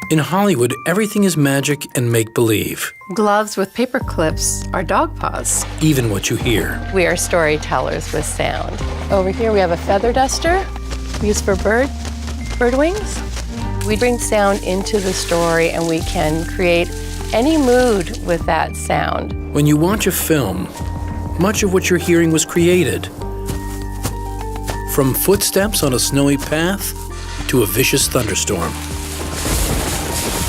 In Hollywood, everything is magic and make-believe, Gloves with paper clips are dog paws. even what you hear. We are storytellers with sound. Over here we have a feather duster used for bird wings. We bring sound into the story and we can create any mood with that sound. When you watch a film, much of what you're hearing was created. From footsteps on a snowy path to a vicious thunderstorm.